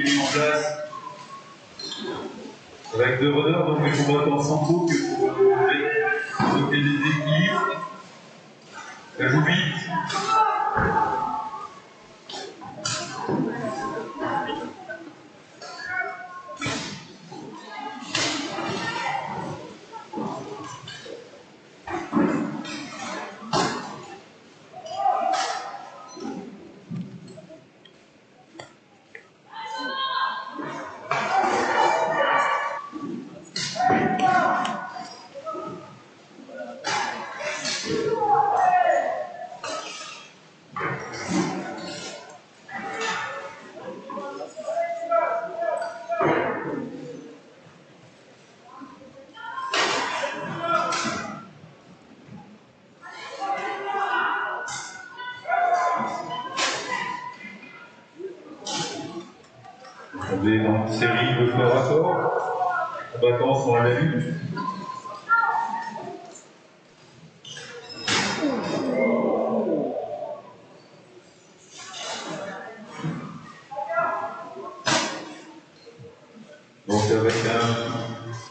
est mis en place avec deux runners, donc les combattants sans coupe pour bloquer des équilibres. Elle joue vite. On est dans une série de corps à corps. Les combattants sont à la lutte. Donc avec un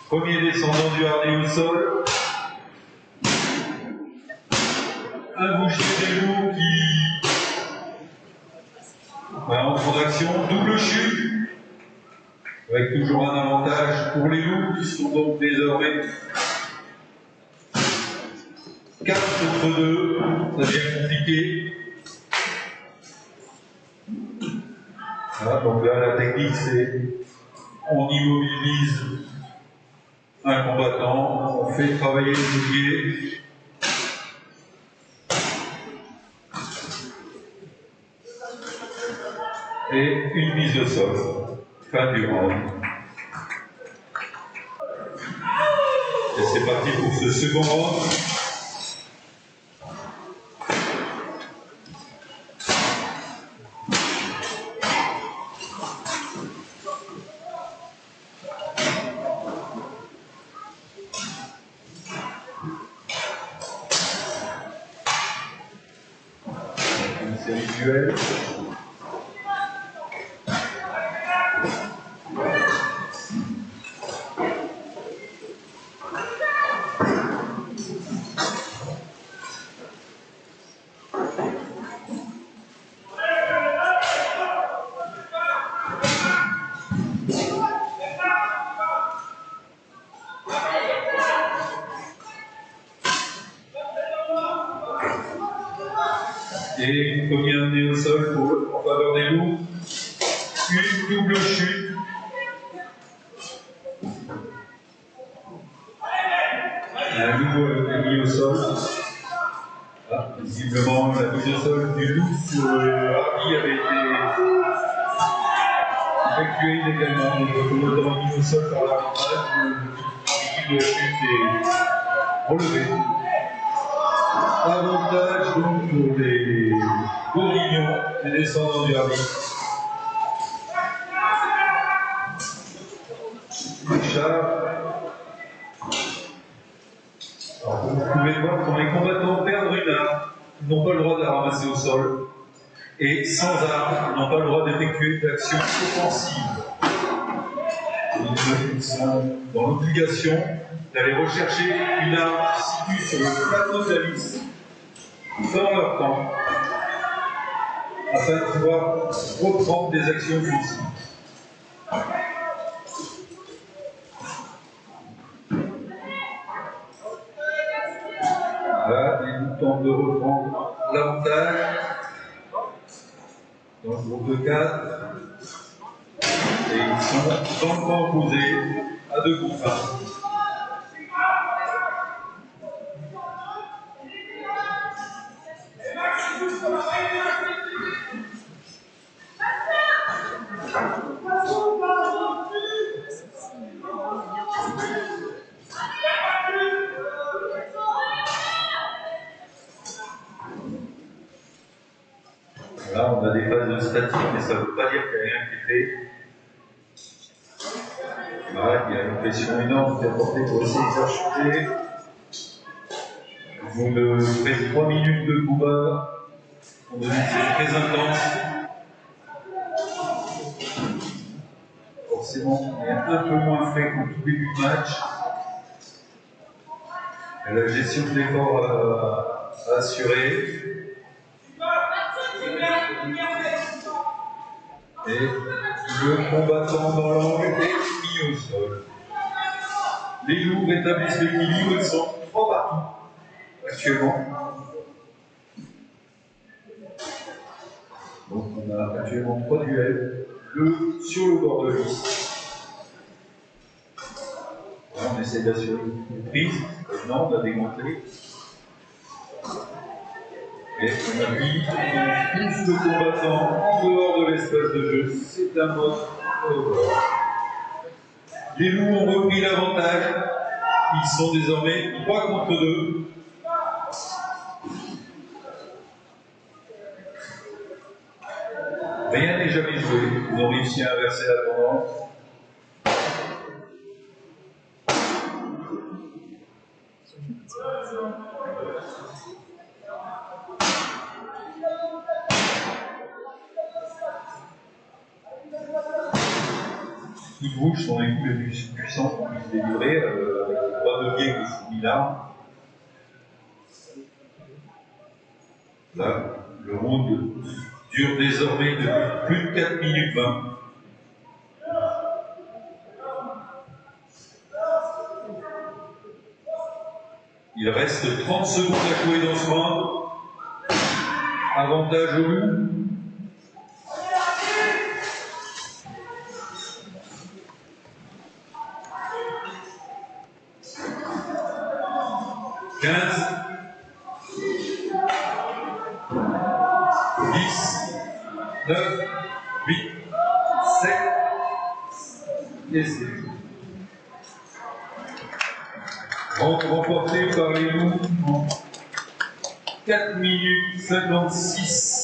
premier descendant du harnais au sol, un boucher des loups qui entre en action, double chute, avec toujours un avantage pour les loups qui sont donc désormais 4 contre 2, ça devient compliqué. Voilà, donc là la technique c'est on immobilise un combattant, on fait travailler les pieds. Et une mise au sol. Fin du round. Et c'est parti pour ce second round. C'est rituel. Et une première amenée au sol en faveur des loups. Une double chute. Un loup mis au sol. Ah, visiblement, la mise au sol du loup sur le hardi avait été effectuée illégalement. Donc, le combattant mis au sol par l'arbitrage, l'équipe de chute est relevée. Avantage donc pour les bourguignons, les descendants du hardi. Alors, vous pouvez voir quand les combattants perdent une arme, ils n'ont pas le droit de la ramasser au sol. Et sans arme, ils n'ont pas le droit d'effectuer d'action offensive. Ils sont dans l'obligation d'aller rechercher une arme située sur le plateau de la liste dans leur camp, afin de pouvoir reprendre des actions offensives. Voilà, les loups tentent de reprendre l'avantage dans le groupe de 4. Et ils sont dans le camp opposé à 2 groupes 1. Là, on a des phases de statique, mais ça ne veut pas dire qu'il n'y a rien qui est fait. Voilà, il y a une pression énorme qui est apportée pour essayer de faire chuter. Vous faites 3 minutes de combat. C'est très intense. forcément, on est un peu moins frais qu'au tout début de match. La gestion de l'effort à assurer. Et le combattant dans l'angle est mis au sol. Les loups rétablissent l'équilibre, ils sont 3 partout actuellement. Donc on a actuellement 3 duels, sur le bord de liste. Là, on essaie d'assurer une prise, non, on a démantelé. Et on appuie, on pousse le combattant en dehors de l'espace de jeu. C'est un mode Les loups ont repris l'avantage. Ils sont désormais 3 contre 2. Rien n'est jamais joué. Ils ont réussi à inverser la tendance. Ils bougent, sont les coups les plus puissants qu'on puisse délivrer, avec les 3 leviers que fournit l'arme. Là, le round dure désormais depuis plus de 4 minutes 20. Il reste 30 secondes à jouer dans ce round. Avantage au loup. Remporté par les loups en 4 minutes 56.